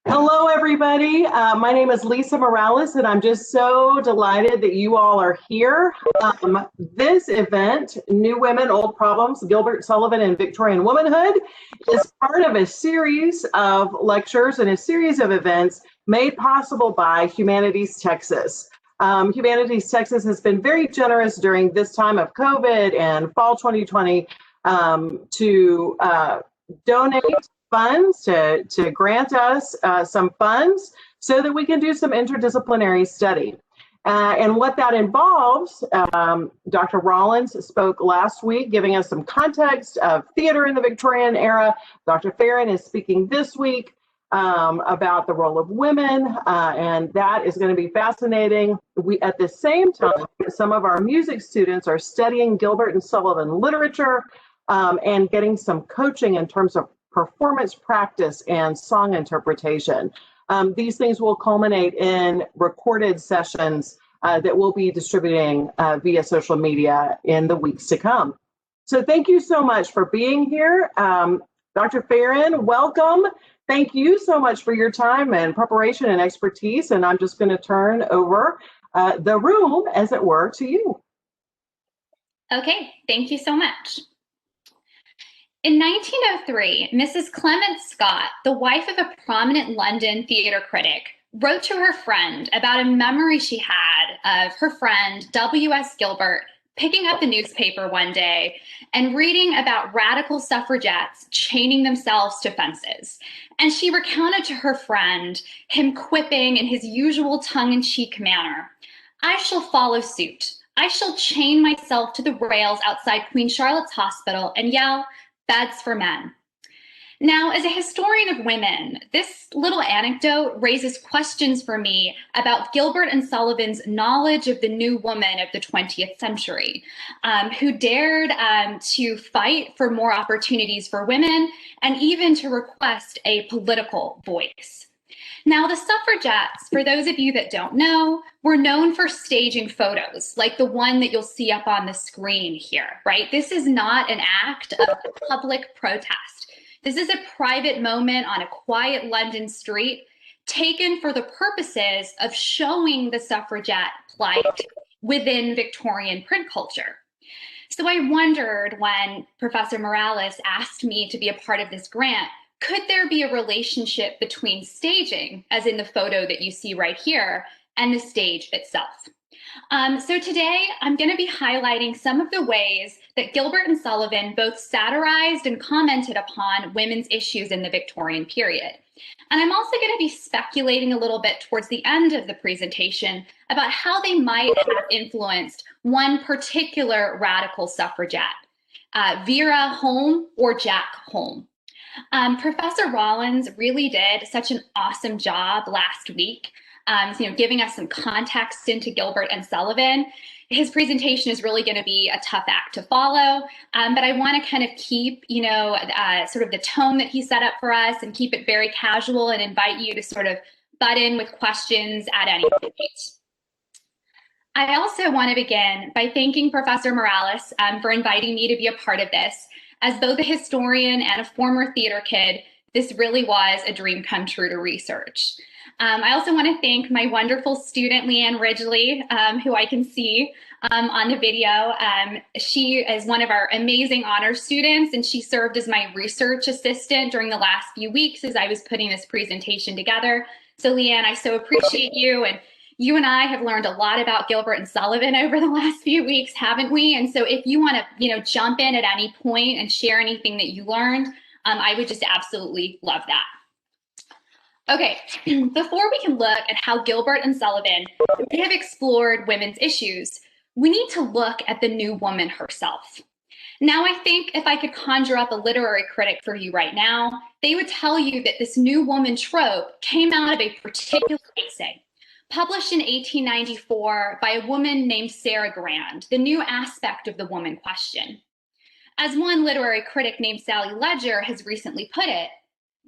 Hello, everybody. My name is Lisa Morales, and I'm just so delighted that you all are here. This event, New Women, Old Problems, Gilbert, Sullivan, and Victorian Womanhood, is part of a series of lectures and a series of events made possible by Humanities Texas. Humanities Texas has been very generous during this time of COVID and fall 2020 to donate funds, to grant us some funds so that we can do some interdisciplinary study. And what that involves, Dr. Rollins spoke last week, giving us some context of theater in the Victorian era. Dr. Ferron is speaking this week about the role of women, and that is going to be fascinating. At the same time, some of our music students are studying Gilbert and Sullivan literature and getting some coaching in terms of performance practice and song interpretation. These things will culminate in recorded sessions that we'll be distributing via social media in the weeks to come. So thank you so much for being here. Dr. Ferron, welcome. Thank you so much for your time and preparation and expertise. And I'm just going to turn over the room, as it were, to you. Okay, thank you so much. In 1903, Mrs. Clement Scott, the wife of a prominent London theater critic, wrote to her friend about a memory she had of her friend W.S. Gilbert picking up the newspaper one day and reading about radical suffragettes chaining themselves to fences. And she recounted to her friend him quipping in his usual tongue-in-cheek manner, "I shall follow suit. I shall chain myself to the rails outside Queen Charlotte's Hospital and yell, 'Beds for men.'" Now, as a historian of women, this little anecdote raises questions for me about Gilbert and Sullivan's knowledge of the new woman of the 20th century, who dared to fight for more opportunities for women and even to request a political voice. Now, the suffragettes, for those of you that don't know, were known for staging photos, like the one that you'll see up on the screen here, right? This is not an act of public protest. This is a private moment on a quiet London street taken for the purposes of showing the suffragette plight within Victorian print culture. So I wondered when Professor Morales asked me to be a part of this grant, could there be a relationship between staging, as in the photo that you see right here, and the stage itself? So today I'm going to be highlighting some of the ways that Gilbert and Sullivan both satirized and commented upon women's issues in the Victorian period. And I'm also going to be speculating a little bit towards the end of the presentation about how they might have influenced one particular radical suffragette, Vera Home or Jack Home. Professor Rollins really did such an awesome job last week, giving us some context into Gilbert and Sullivan. His presentation is really going to be a tough act to follow, but I want to kind of keep, sort of the tone that he set up for us and keep it very casual and invite you to sort of butt in with questions at any point. I also want to begin by thanking Professor Morales for inviting me to be a part of this. As both a historian and a former theater kid, this really was a dream come true to research. I also want to thank my wonderful student, Leanne Ridgely, who I can see on the video. She is one of our amazing honors students, and she served as my research assistant during the last few weeks as I was putting this presentation together. So Leanne, I so appreciate you, and you and I have learned a lot about Gilbert and Sullivan over the last few weeks, haven't we? And so if you want to, jump in at any point and share anything that you learned, I would just absolutely love that. Okay, before we can look at how Gilbert and Sullivan have explored women's issues, we need to look at the new woman herself. Now, I think if I could conjure up a literary critic for you right now, they would tell you that this new woman trope came out of a particular essay published in 1894 by a woman named Sarah Grand, The New Aspect of the Woman Question. As one literary critic named Sally Ledger has recently put it,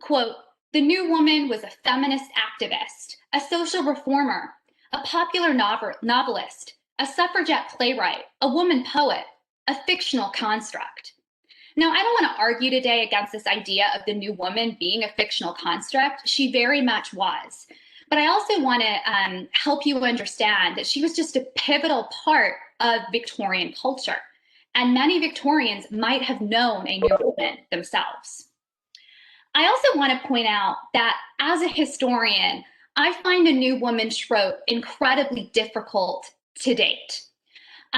quote, "The new woman was a feminist activist, a social reformer, a popular novelist, a suffragette playwright, a woman poet, a fictional construct. Now, I don't want to argue today against this idea of the new woman being a fictional construct. She very much was. But I also want to help you understand that she was just a pivotal part of Victorian culture. And many Victorians might have known a new woman themselves. I also want to point out that as a historian, I find the new woman trope incredibly difficult to date.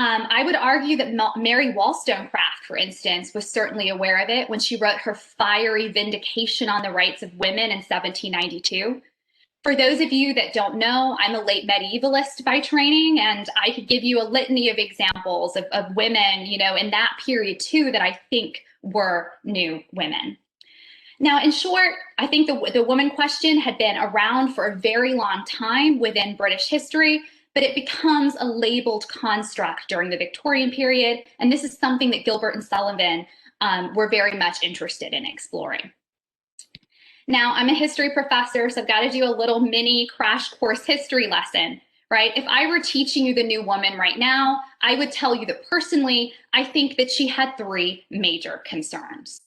I would argue that Mary Wollstonecraft, for instance, was certainly aware of it when she wrote her fiery vindication on the rights of women in 1792. For those of you that don't know, I'm a late medievalist by training, and I could give you a litany of examples of women, in that period too, that I think were new women. Now, in short, I think the woman question had been around for a very long time within British history, but it becomes a labeled construct during the Victorian period, and this is something that Gilbert and Sullivan were very much interested in exploring. Now, I'm a history professor, so I've got to do a little mini crash course history lesson, right? If I were teaching you the new woman right now, I would tell you that personally, I think that she had three major concerns.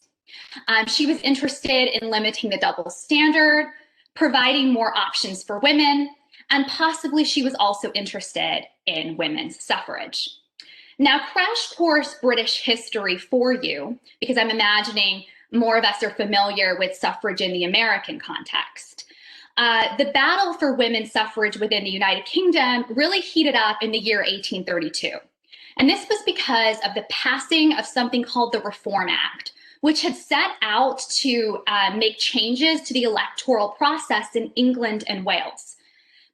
She was interested in limiting the double standard, providing more options for women, and possibly she was also interested in women's suffrage. Now, crash course British history for you, because I'm imagining more of us are familiar with suffrage in the American context. The battle for women's suffrage within the United Kingdom really heated up in the year 1832. And this was because of the passing of something called the Reform Act, which had set out to make changes to the electoral process in England and Wales.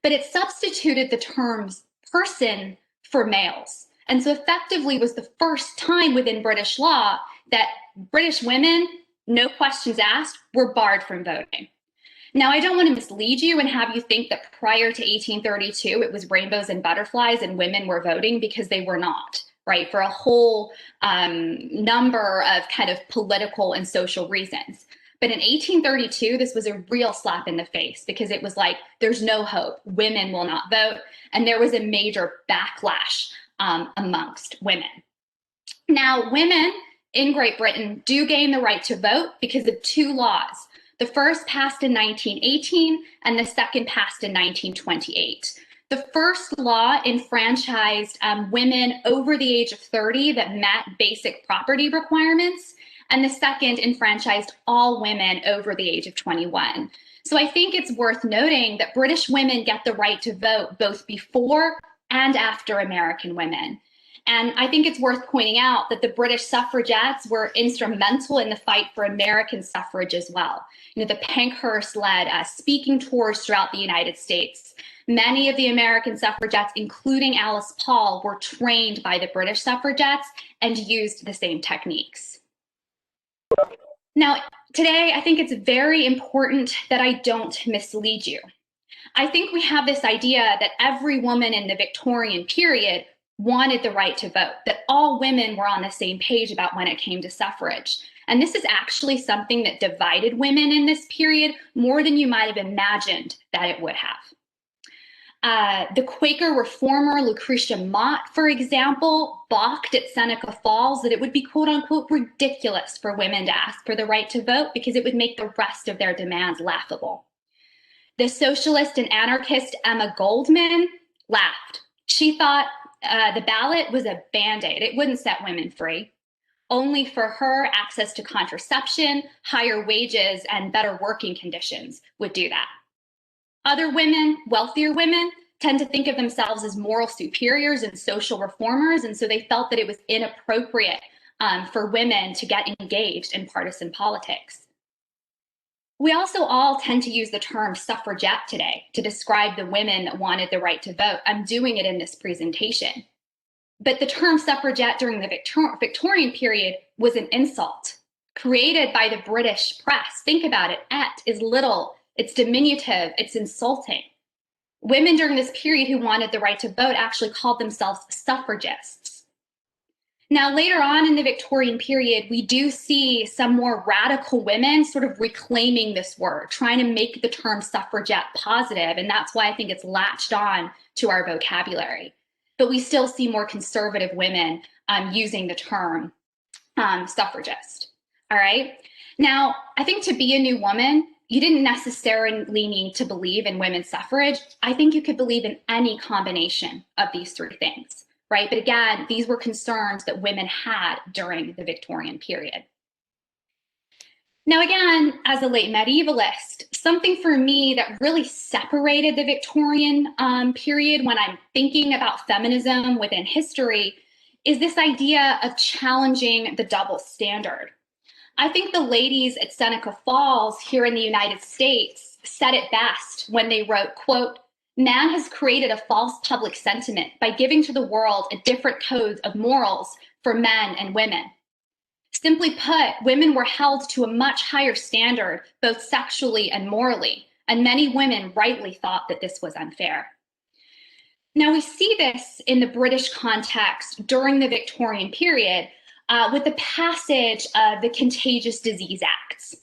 But it substituted the terms person for males. And so effectively was the first time within British law that British women, no questions asked, were barred from voting. Now, I don't want to mislead you and have you think that prior to 1832, it was rainbows and butterflies and women were voting, because they were not, right? For a whole number of kind of political and social reasons. But in 1832, this was a real slap in the face, because it was like, there's no hope. Women will not vote. And there was a major backlash amongst women. Now, women in Great Britain do gain the right to vote because of two laws. The first passed in 1918 and the second passed in 1928. The first law enfranchised women over the age of 30 that met basic property requirements, and the second enfranchised all women over the age of 21. So I think it's worth noting that British women get the right to vote both before and after American women. And I think it's worth pointing out that the British suffragettes were instrumental in the fight for American suffrage as well. The Pankhurst-led speaking tours throughout the United States. Many of the American suffragettes, including Alice Paul, were trained by the British suffragettes and used the same techniques. Now, today, I think it's very important that I don't mislead you. I think we have this idea that every woman in the Victorian period wanted the right to vote, that all women were on the same page about when it came to suffrage. And this is actually something that divided women in this period more than you might have imagined that it would have. The Quaker reformer Lucretia Mott, for example, balked at Seneca Falls that it would be quote unquote ridiculous for women to ask for the right to vote because it would make the rest of their demands laughable. The socialist and anarchist Emma Goldman laughed. She thought the ballot was a Band-Aid. It wouldn't set women free. Only for her, access to contraception, higher wages, and better working conditions would do that. Other women, wealthier women, tend to think of themselves as moral superiors and social reformers, and so they felt that it was inappropriate for women to get engaged in partisan politics. We also all tend to use the term suffragette today to describe the women that wanted the right to vote. I'm doing it in this presentation. But the term suffragette during the Victorian period was an insult created by the British press. Think about it. Et is little, it's diminutive, it's insulting. Women during this period who wanted the right to vote actually called themselves suffragists. Now, later on in the Victorian period, we do see some more radical women sort of reclaiming this word, trying to make the term suffragette positive, and that's why I think it's latched on to our vocabulary. But we still see more conservative women using the term suffragist. All right. Now, I think to be a new woman, you didn't necessarily need to believe in women's suffrage. I think you could believe in any combination of these three things, right? But again, these were concerns that women had during the Victorian period. Now, again, as a late medievalist, something for me that really separated the Victorian period when I'm thinking about feminism within history is this idea of challenging the double standard. I think the ladies at Seneca Falls here in the United States said it best when they wrote, quote, "Man has created a false public sentiment by giving to the world a different code of morals for men and women. Simply put, women were held to a much higher standard, both sexually and morally, and many women rightly thought that this was unfair." Now, we see this in the British context during the Victorian period with the passage of the Contagious Disease Acts.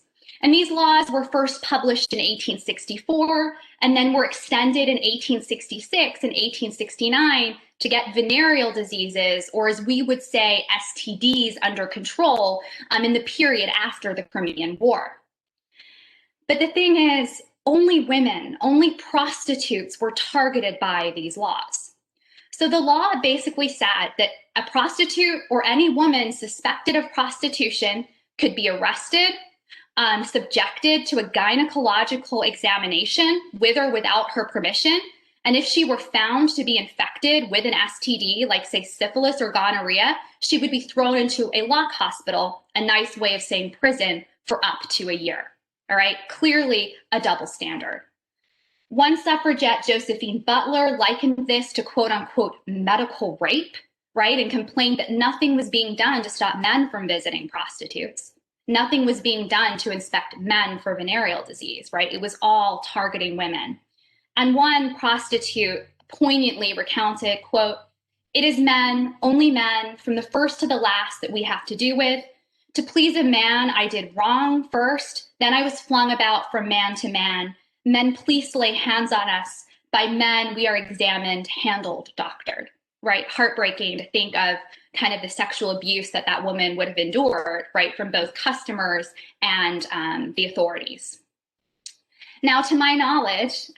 And these laws were first published in 1864 and then were extended in 1866 and 1869 to get venereal diseases, or as we would say, STDs, under control in the period after the Crimean War. But the thing is, only women, only prostitutes were targeted by these laws. So the law basically said that a prostitute or any woman suspected of prostitution could be arrested, subjected to a gynecological examination with or without her permission. And if she were found to be infected with an STD, like say syphilis or gonorrhea, she would be thrown into a lock hospital, a nice way of saying prison, for up to a year. All right, clearly a double standard. One suffragette, Josephine Butler, likened this to quote unquote medical rape, right? And complained that nothing was being done to stop men from visiting prostitutes. Nothing was being done to inspect men for venereal disease, right? It was all targeting women. And one prostitute poignantly recounted, quote, "It is men, only men, from the first to the last that we have to do with. To please a man, I did wrong first, then I was flung about from man to man. Men, please lay hands on us. By men, we are examined, handled, doctored," right? Heartbreaking to think of kind of the sexual abuse that that woman would have endured, right, from both customers and the authorities. Now, to my knowledge,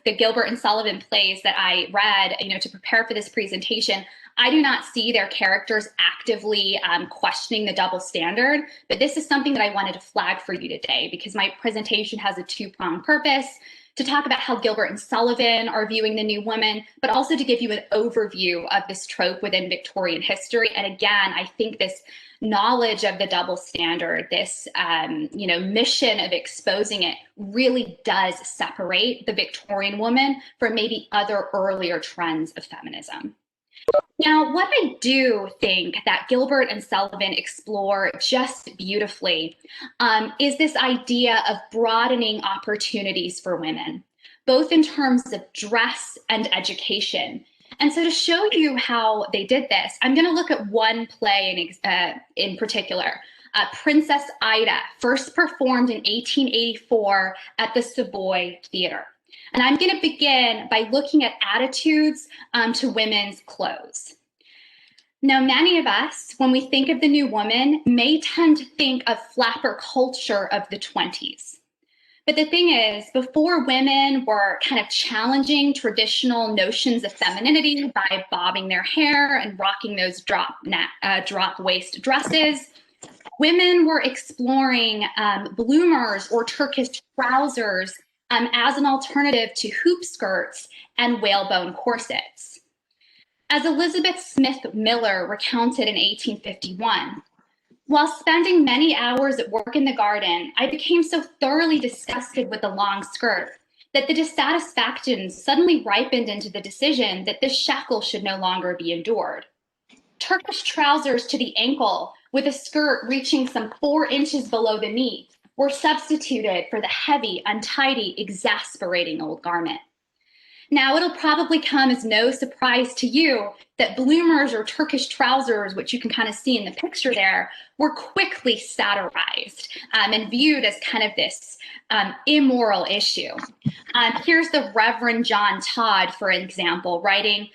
the Gilbert and Sullivan plays that I read, to prepare for this presentation, I do not see their characters actively questioning the double standard, but this is something that I wanted to flag for you today because my presentation has a two-pronged purpose: to talk about how Gilbert and Sullivan are viewing the new woman, but also to give you an overview of this trope within Victorian history. And again, I think this knowledge of the double standard, this mission of exposing it, really does separate the Victorian woman from maybe other earlier trends of feminism. Now, what I do think that Gilbert and Sullivan explore just beautifully is this idea of broadening opportunities for women, both in terms of dress and education. And so to show you how they did this, I'm going to look at one play in particular, Princess Ida, first performed in 1884 at the Savoy Theatre. And I'm going to begin by looking at attitudes to women's clothes. Now, many of us, when we think of the new woman, may tend to think of flapper culture of the 20s. But the thing is, before women were kind of challenging traditional notions of femininity by bobbing their hair and rocking those drop waist dresses, women were exploring bloomers or Turkish trousers as an alternative to hoop skirts and whalebone corsets. As Elizabeth Smith Miller recounted in 1851, "While spending many hours at work in the garden, I became so thoroughly disgusted with the long skirt that the dissatisfaction suddenly ripened into the decision that this shackle should no longer be endured. Turkish trousers to the ankle with a skirt reaching some 4 inches below the knee were substituted for the heavy, untidy, exasperating old garment." Now, it'll probably come as no surprise to you that bloomers or Turkish trousers, which you can kind of see in the picture there, were quickly satirized and viewed as kind of this immoral issue. Here's the Reverend John Todd, for example, writing,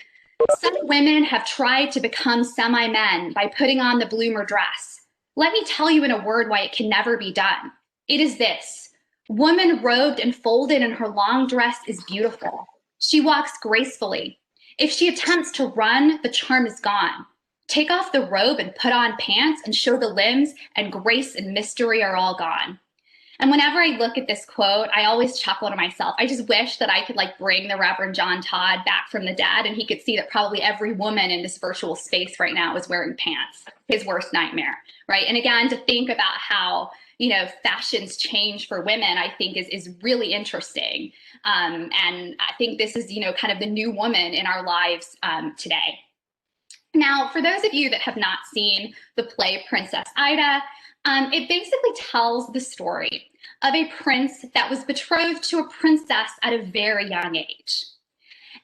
"Some women have tried to become semi-men by putting on the bloomer dress. Let me tell you in a word why it can never be done. It is this: woman robed and folded in her long dress is beautiful. She walks gracefully. If she attempts to run, the charm is gone. Take off the robe and put on pants and show the limbs, and grace and mystery are all gone. And whenever I look at this quote, I always chuckle to myself. I just wish that I could like bring the Reverend John Todd back from the dead and he could see that probably every woman in this virtual space right now is wearing pants, his worst nightmare, right? And again, to think about how, you know, fashions change for women, I think is really interesting. And I think this is, you know, kind of the new woman in our lives today. Now, for those of you that have not seen the play Princess Ida, it basically tells the story of a prince that was betrothed to a princess at a very young age.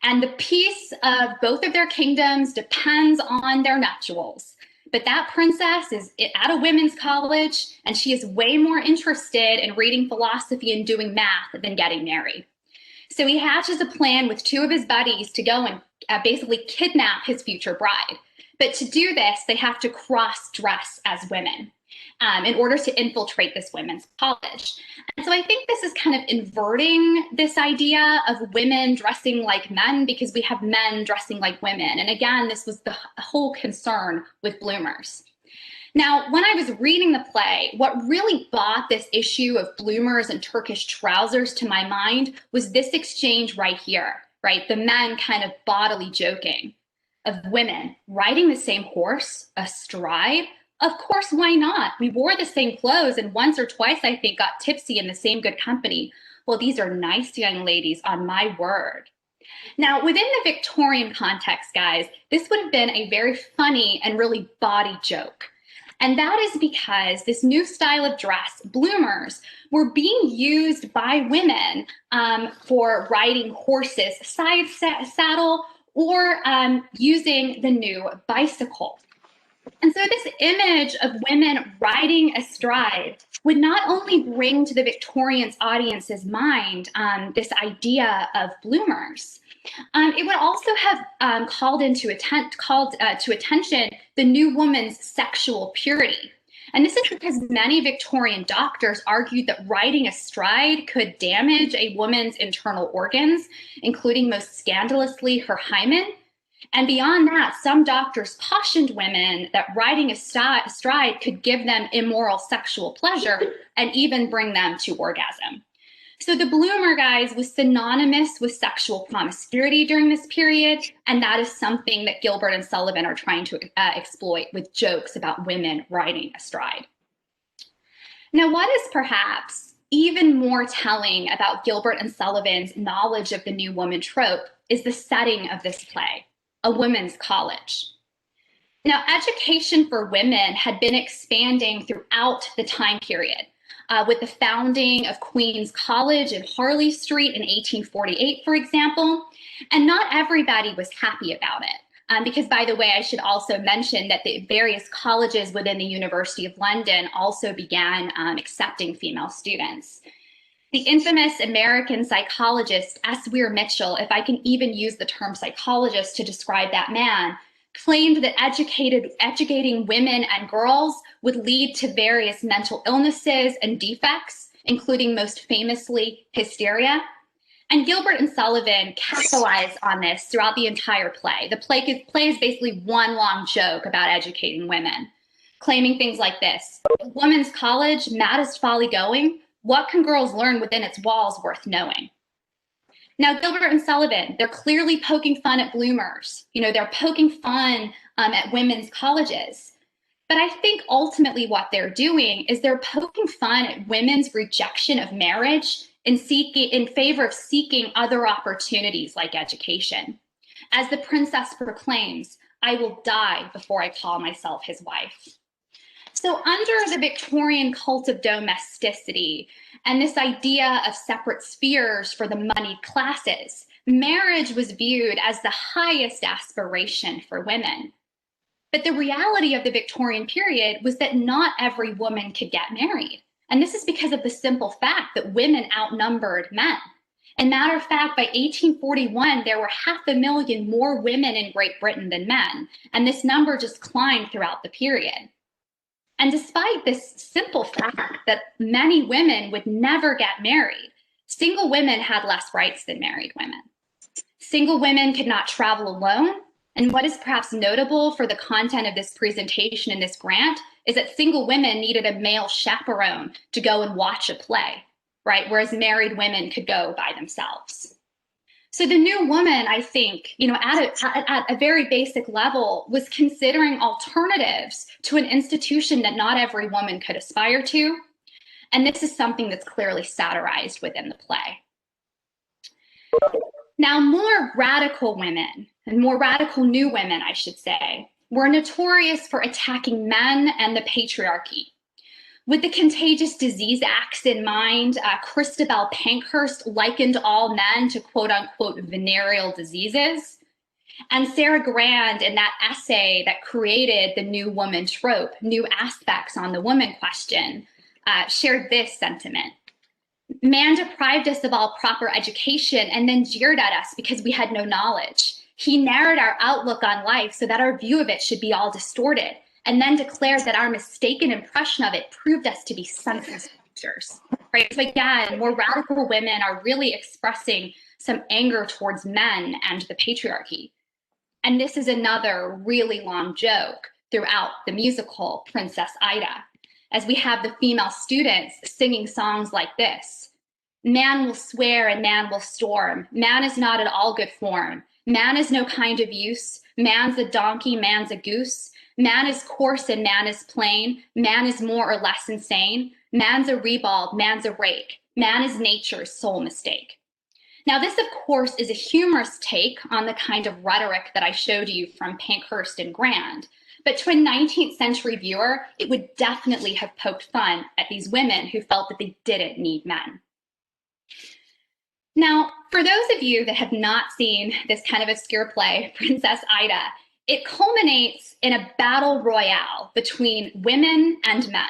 And the peace of both of their kingdoms depends on their nuptials. But that princess is at a women's college, and she is way more interested in reading philosophy and doing math than getting married. So he hatches a plan with two of his buddies to go and basically kidnap his future bride. But to do this, they have to cross-dress as women in order to infiltrate this women's college. And so I think this is kind of inverting this idea of women dressing like men because we have men dressing like women. And again, this was the whole concern with bloomers. Now, when I was reading the play, what really brought this issue of bloomers and Turkish trousers to my mind was this exchange right here, right? The men kind of bodily joking of women riding the same horse astride. Of course, why not? We wore the same clothes and once or twice, I think, got tipsy in the same good company. Well, these are nice young ladies, on my word. Now, within the Victorian context, guys, this would have been a very funny and really bawdy joke. And that is because this new style of dress, bloomers, were being used by women for riding horses, side saddle, or using the new bicycle. And so this image of women riding astride would not only bring to the Victorians' audience's mind this idea of bloomers, it would also have called to attention the new woman's sexual purity. And this is because many Victorian doctors argued that riding astride could damage a woman's internal organs, including most scandalously her hymen. And beyond that, some doctors cautioned women that riding astride could give them immoral sexual pleasure and even bring them to orgasm. So the bloomer, guys, was synonymous with sexual promiscuity during this period, and that is something that Gilbert and Sullivan are trying to exploit with jokes about women riding astride. Now, what is perhaps even more telling about Gilbert and Sullivan's knowledge of the new woman trope is the setting of this play, a women's college. Now, education for women had been expanding throughout the time period. With the founding of Queen's College in Harley Street in 1848, for example. And not everybody was happy about it. Because, by the way, I should also mention that the various colleges within the University of London also began accepting female students. The infamous American psychologist S. Weir Mitchell, if I can even use the term psychologist to describe that man, claimed that educating women and girls would lead to various mental illnesses and defects, including most famously hysteria. And Gilbert and Sullivan capitalized on this throughout the entire play. The play is basically one long joke about educating women, claiming things like this: women's college, maddest folly going, what can girls learn within its walls worth knowing? Now, Gilbert and Sullivan, they're clearly poking fun at bloomers. You know, they're poking fun at women's colleges. But I think ultimately what they're doing is they're poking fun at women's rejection of marriage in favor of seeking other opportunities like education. As the princess proclaims, "I will die before I call myself his wife." So under the Victorian cult of domesticity and this idea of separate spheres for the moneyed classes, marriage was viewed as the highest aspiration for women. But the reality of the Victorian period was that not every woman could get married. And this is because of the simple fact that women outnumbered men. As a matter of fact, by 1841, there were 500,000 more women in Great Britain than men. And this number just climbed throughout the period. And despite this simple fact that many women would never get married, single women had less rights than married women. Single women could not travel alone. And what is perhaps notable for the content of this presentation and this grant is that single women needed a male chaperone to go and watch a play, right? Whereas married women could go by themselves. So the new woman, I think, at a very basic level, was considering alternatives to an institution that not every woman could aspire to. And this is something that's clearly satirized within the play. Now, more radical women, and more radical new women, I should say, were notorious for attacking men and the patriarchy. With the Contagious Disease Acts in mind, Christabel Pankhurst likened all men to quote unquote venereal diseases. And Sarah Grand, in that essay that created the new woman trope, New Aspects on the Woman Question, shared this sentiment. Man deprived us of all proper education and then jeered at us because we had no knowledge. He narrowed our outlook on life so that our view of it should be all distorted, and then declared that our mistaken impression of it proved us to be senseless creatures. Right? So again, more radical women are really expressing some anger towards men and the patriarchy. And this is another really long joke throughout the musical Princess Ida, as we have the female students singing songs like this. Man will swear and man will storm. Man is not at all good form. Man is no kind of use. Man's a donkey, man's a goose. Man is coarse and man is plain. Man is more or less insane. Man's a ribald, man's a rake. Man is nature's sole mistake. Now, this, of course, is a humorous take on the kind of rhetoric that I showed you from Pankhurst and Grand. But to a 19th century viewer, it would definitely have poked fun at these women who felt that they didn't need men. Now, for those of you that have not seen this kind of obscure play, Princess Ida, it culminates in a battle royale between women and men.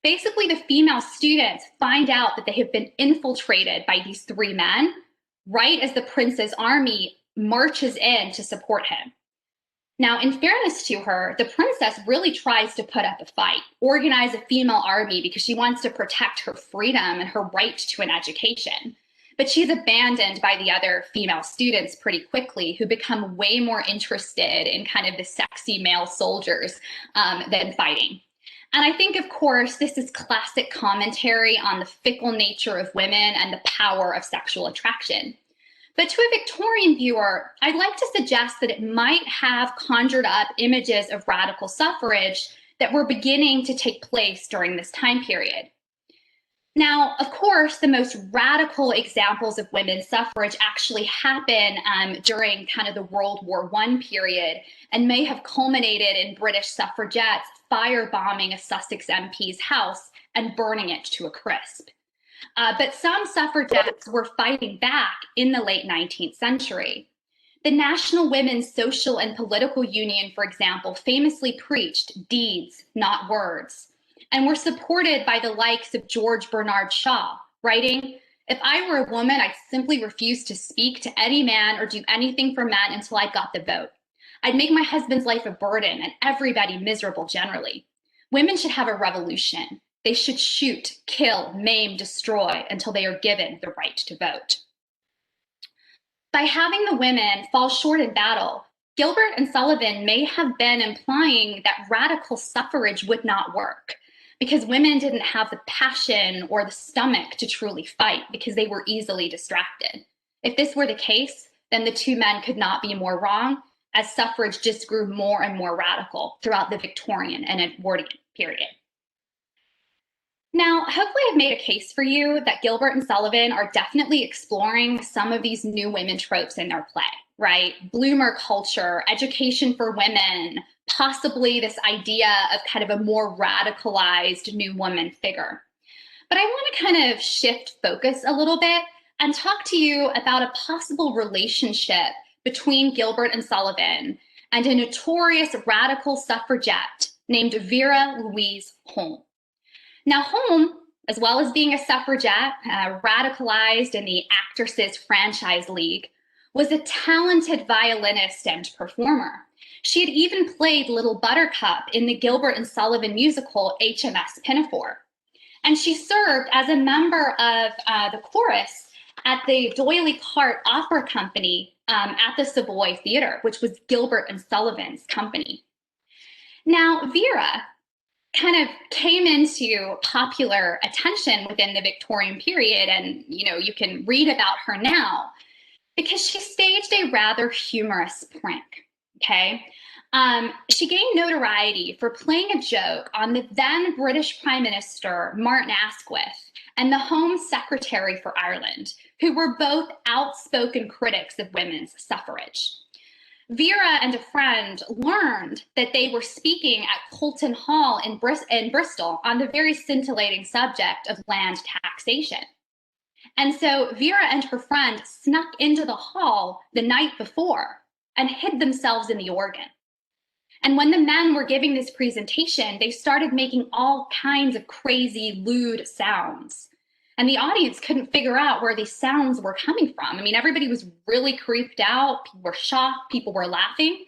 Basically, the female students find out that they have been infiltrated by these three men right as the prince's army marches in to support him. Now, in fairness to her, the princess really tries to put up a fight, organize a female army because she wants to protect her freedom and her right to an education. But she's abandoned by the other female students pretty quickly, who become way more interested in kind of the sexy male soldiers than fighting. And I think, of course, this is classic commentary on the fickle nature of women and the power of sexual attraction. But to a Victorian viewer, I'd like to suggest that it might have conjured up images of radical suffrage that were beginning to take place during this time period. Now, of course, the most radical examples of women's suffrage actually happen during kind of the World War I period, and may have culminated in British suffragettes firebombing a Sussex MP's house and burning it to a crisp. But some suffragettes were fighting back in the late 19th century. The National Women's Social and Political Union, for example, famously preached deeds, not words, and were supported by the likes of George Bernard Shaw, writing, "If I were a woman, I'd simply refuse to speak to any man or do anything for men until I got the vote. I'd make my husband's life a burden and everybody miserable generally. Women should have a revolution. They should shoot, kill, maim, destroy until they are given the right to vote." By having the women fall short in battle, Gilbert and Sullivan may have been implying that radical suffrage would not work, because women didn't have the passion or the stomach to truly fight because they were easily distracted. If this were the case, then the two men could not be more wrong, as suffrage just grew more and more radical throughout the Victorian and Edwardian period. Now, hopefully I've made a case for you that Gilbert and Sullivan are definitely exploring some of these new women tropes in their play, right? Bloomer culture, education for women, possibly this idea of kind of a more radicalized new woman figure. But I want to kind of shift focus a little bit and talk to you about a possible relationship between Gilbert and Sullivan and a notorious radical suffragette named Vera Louise Home. Now, Home, as well as being a suffragette, radicalized in the Actresses Franchise League, was a talented violinist and performer. She had even played Little Buttercup in the Gilbert and Sullivan musical HMS Pinafore. And she served as a member of the chorus at the D'Oyly Carte Opera Company at the Savoy Theatre, which was Gilbert and Sullivan's company. Now, Vera kind of came into popular attention within the Victorian period, and you can read about her now because she staged a rather humorous prank. Okay, she gained notoriety for playing a joke on the then British Prime Minister Martin Asquith and the Home Secretary for Ireland, who were both outspoken critics of women's suffrage. Vera and a friend learned that they were speaking at Colton Hall in Bristol on the very scintillating subject of land taxation. And so Vera and her friend snuck into the hall the night before and hid themselves in the organ. And when the men were giving this presentation, they started making all kinds of crazy, lewd sounds. And the audience couldn't figure out where these sounds were coming from. I mean, everybody was really creeped out. People were shocked. People were laughing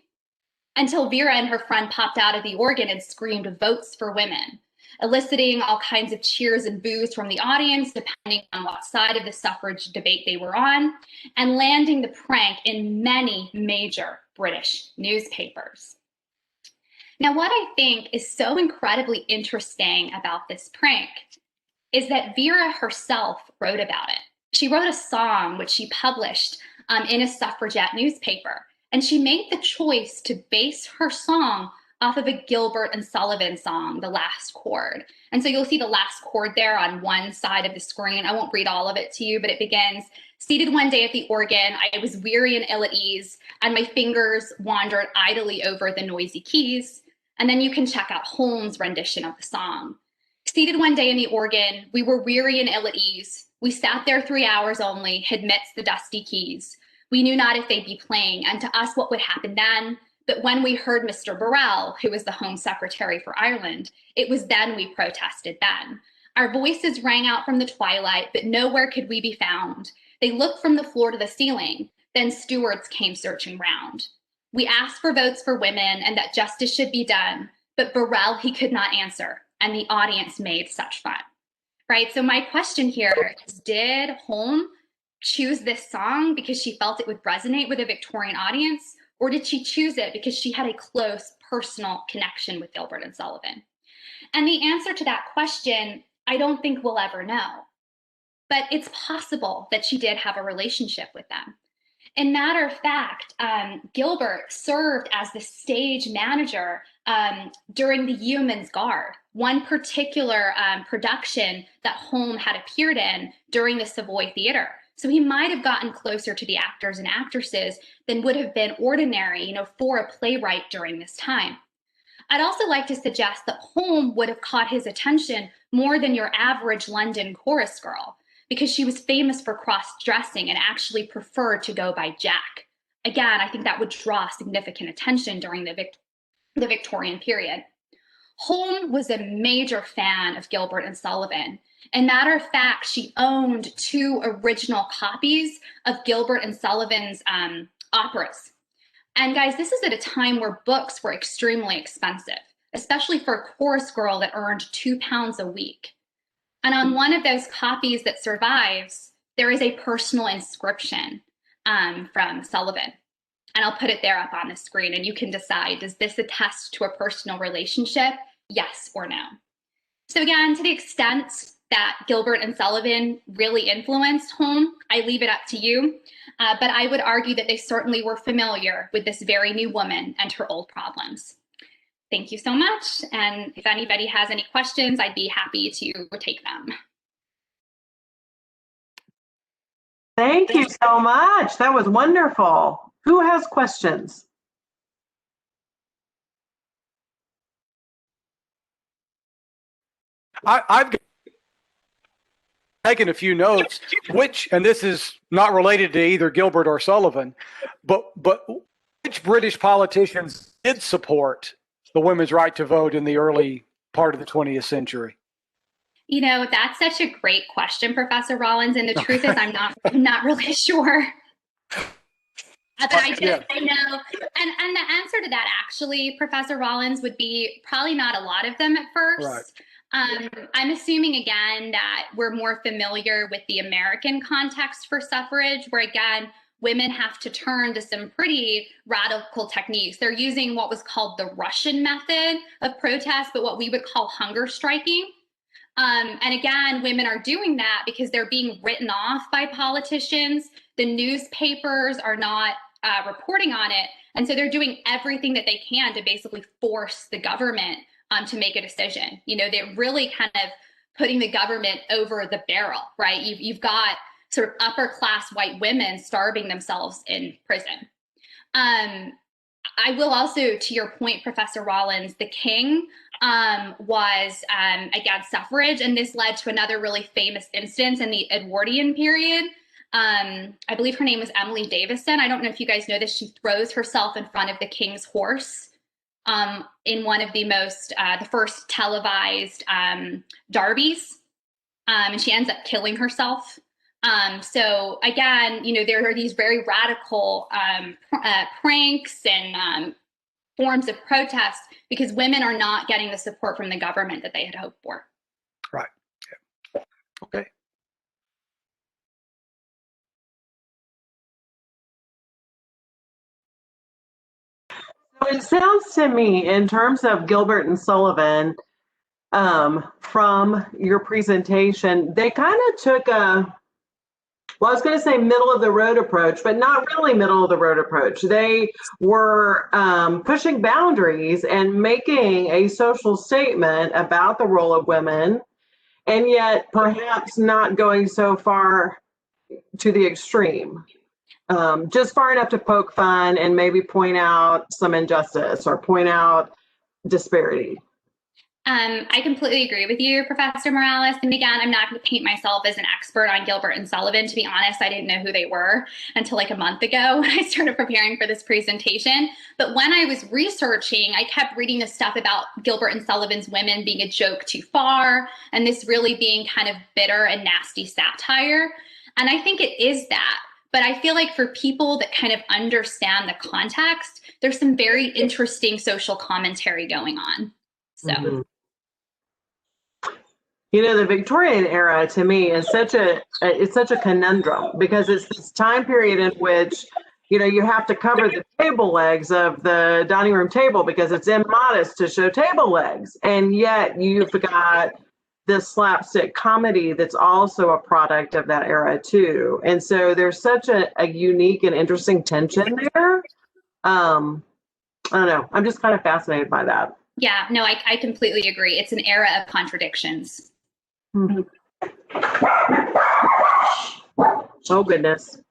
until Vera and her friend popped out of the organ and screamed "Votes for Women," eliciting all kinds of cheers and boos from the audience, depending on what side of the suffrage debate they were on, and landing the prank in many major British newspapers. Now, what I think is so incredibly interesting about this prank is that Vera herself wrote about it. She wrote a song which she published in a suffragette newspaper, and she made the choice to base her song off of a Gilbert and Sullivan song, The Last Chord. And so you'll see the last chord there on one side of the screen. I won't read all of it to you, but it begins, "Seated one day at the organ, I was weary and ill at ease, and my fingers wandered idly over the noisy keys." And then you can check out Holmes' rendition of the song. "Seated one day in the organ, we were weary and ill at ease. We sat there 3 hours only, hid midst the dusty keys. We knew not if they'd be playing, and to us what would happen then. But when we heard Mr. Burrell, who was the Home Secretary for Ireland, it was then we protested then. Our voices rang out from the twilight, but nowhere could we be found. They looked from the floor to the ceiling, then stewards came searching round. We asked for votes for women and that justice should be done, but Burrell he could not answer, and the audience made such fun." Right? So my question here is, did Holm choose this song because she felt it would resonate with a Victorian audience, or did she choose it because she had a close personal connection with Gilbert and Sullivan? And the answer to that question, I don't think we'll ever know. But it's possible that she did have a relationship with them. In matter of fact, Gilbert served as the stage manager during the Yeoman's Guard, one particular production that Holm had appeared in during the Savoy Theatre. So he might have gotten closer to the actors and actresses than would have been ordinary, for a playwright during this time. I'd also like to suggest that Holm would have caught his attention more than your average London chorus girl, because she was famous for cross-dressing and actually preferred to go by Jack. Again, I think that would draw significant attention during the Victorian period. Holm was a major fan of Gilbert and Sullivan. And matter of fact, she owned 2 original copies of Gilbert and Sullivan's operas. And guys, this is at a time where books were extremely expensive, especially for a chorus girl that earned £2 a week. And on one of those copies that survives, there is a personal inscription from Sullivan. And I'll put it there up on the screen, and you can decide, does this attest to a personal relationship? Yes or no. So again, to the extent that Gilbert and Sullivan really influenced Holm, I leave it up to you. But I would argue that they certainly were familiar with this very new woman and her old problems. Thank you so much. And if anybody has any questions, I'd be happy to take them. Thank you so much. That was wonderful. Who has questions? I've taken a few notes, and this is not related to either Gilbert or Sullivan, but which British politicians did support the women's right to vote in the early part of the 20th century? That's such a great question, Professor Rollins. And the truth is, I'm not really sure. But I know, and the answer to that actually, Professor Rollins, would be probably not a lot of them at first. Right. I'm assuming again that we're more familiar with the American context for suffrage, where again, women have to turn to some pretty radical techniques. They're using what was called the Russian method of protest, but what we would call hunger striking. And again, women are doing that because they're being written off by politicians. The newspapers are not reporting on it. And so they're doing everything that they can to basically force the government to make a decision. You know, they're really kind of putting the government over the barrel, right? You've got sort of upper class white women starving themselves in prison. I will also, to your point, Professor Rollins, the king was against suffrage, and this led to another really famous instance in the Edwardian period. I believe her name was Emily Davison. I don't know if you guys know this. She throws herself in front of the king's horse in one of the the first televised derbies, and she ends up killing herself. So again, you know, there are these very radical pranks and forms of protest because women are not getting the support from the government that they had hoped for. Right. Yeah. Okay. So it sounds to me, in terms of Gilbert and Sullivan, from your presentation, they kind of took well, I was going to say middle of the road approach, but not really middle of the road approach. They were pushing boundaries and making a social statement about the role of women, and yet perhaps not going so far to the extreme. Just far enough to poke fun and maybe point out some injustice or point out disparity. I completely agree with you, Professor Morales. And again, I'm not going to paint myself as an expert on Gilbert and Sullivan. To be honest, I didn't know who they were until like a month ago when I started preparing for this presentation. But when I was researching, I kept reading this stuff about Gilbert and Sullivan's women being a joke too far, and this really being kind of bitter and nasty satire. And I think it is that. But I feel like for people that kind of understand the context, there's some very interesting social commentary going on. So. Mm-hmm. You know, the Victorian era to me is such a conundrum because it's this time period in which, you know, you have to cover the table legs of the dining room table because it's immodest to show table legs. And yet you've got this slapstick comedy that's also a product of that era too. And so there's such a unique and interesting tension there. I don't know. I'm just kind of fascinated by that. Yeah, no, I completely agree. It's an era of contradictions. Mm-hmm. Oh, goodness.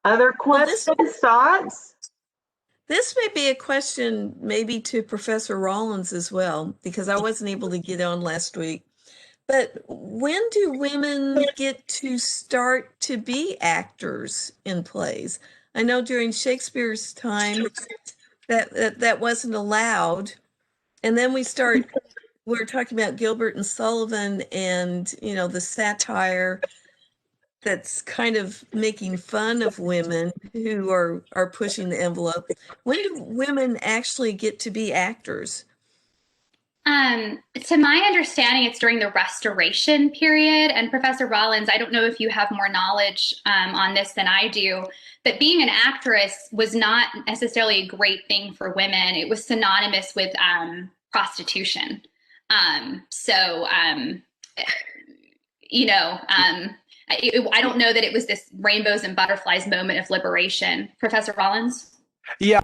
Other questions, thoughts? This may be a question maybe to Professor Rollins as well, because I wasn't able to get on last week. But when do women get to start to be actors in plays? I know during Shakespeare's time that wasn't allowed. And then we're talking about Gilbert and Sullivan and, you know, the satire that's kind of making fun of women who are pushing the envelope. When do women actually get to be actors? To my understanding, it's during the Restoration period. And Professor Rollins, I don't know if you have more knowledge on this than I do, but being an actress was not necessarily a great thing for women. It was synonymous with prostitution. You know, I don't know that it was this rainbows and butterflies moment of liberation. Professor Rollins? Yeah,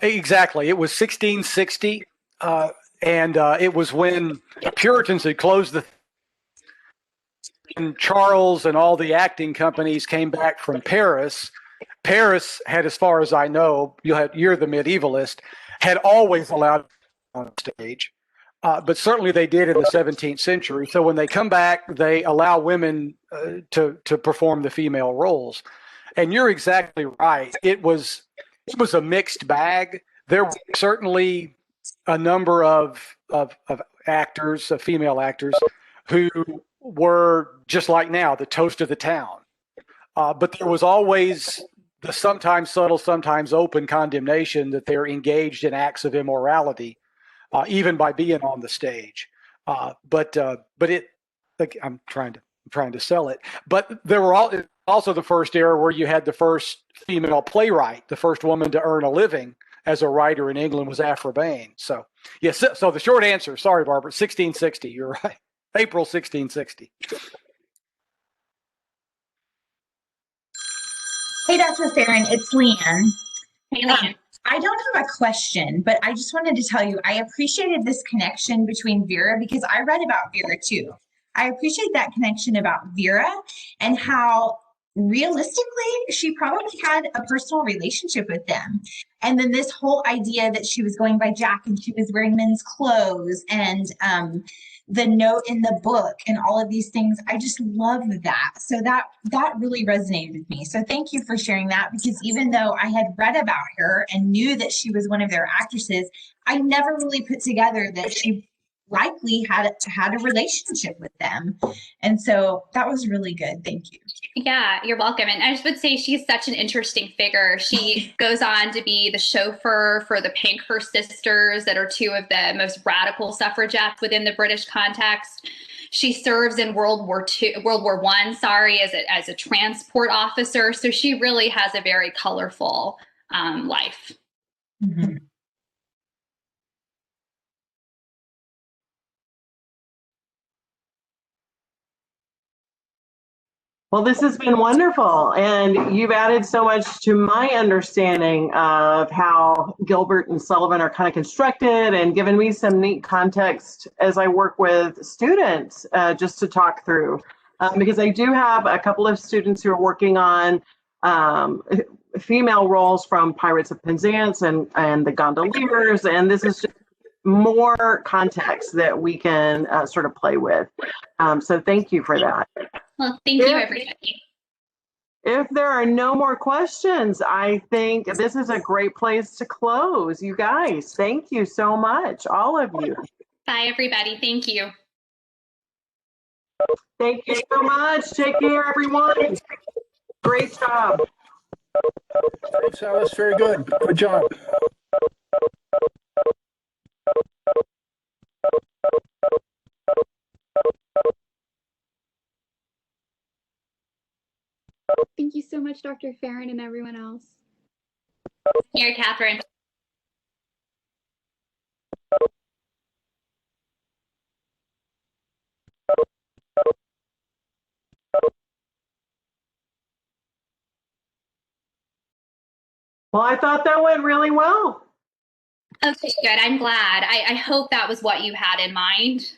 exactly. It was 1660. And it was when the Puritans had closed and Charles and all the acting companies came back from Paris. Paris had, as far as I know, you're the medievalist, had always allowed on stage, but certainly they did in the 17th century. So when they come back, they allow women to perform the female roles. And you're exactly right. It was a mixed bag. There were certainly a number of actors, female actors, who were just like now, the toast of the town. But there was always the sometimes subtle, sometimes open condemnation that they're engaged in acts of immorality, even by being on the stage. But it, like, I'm trying to sell it. But there were also the first era where you had the first female playwright, the first woman to earn a living as a writer in England was Aphra Behn. So yes, so the short answer, sorry, Barbara, 1660. You're right, April 1660. Hey, Dr. Ferron, it's Leanne. Hey, Leanne. I don't have a question, but I just wanted to tell you, I appreciated this connection between Vera because I read about Vera too. I appreciate that connection about Vera and how realistically she probably had a personal relationship with them. And then this whole idea that she was going by Jack and she was wearing men's clothes and the note in the book and all of these things, I just love that. So that really resonated with me. So thank you for sharing that, because even though I had read about her and knew that she was one of their actresses, I never really put together that she likely had a relationship with them. And so that was really good. Thank you. Yeah, you're welcome. And I just would say she's such an interesting figure. She goes on to be the chauffeur for the Pankhurst sisters, that are two of the most radical suffragettes within the British context. She serves in World War I, as a transport officer. So she really has a very colorful life. Mm-hmm. Well, this has been wonderful, and you've added so much to my understanding of how Gilbert and Sullivan are kind of constructed, and given me some neat context as I work with students just to talk through. Because I do have a couple of students who are working on female roles from Pirates of Penzance and the Gondoliers, and this is just more context that we can sort of play with. So thank you for that. Well, thank you, everybody. If there are no more questions, I think this is a great place to close. You guys, thank you so much, all of you. Bye, everybody. Thank you. Thank you so much. Take care, everyone. Great job. Thanks, Alice. Very good. Good job. Thank you so much, Dr. Ferron, and everyone else. Here, Catherine. Well, I thought that went really well. Okay, good. I'm glad. I hope that was what you had in mind.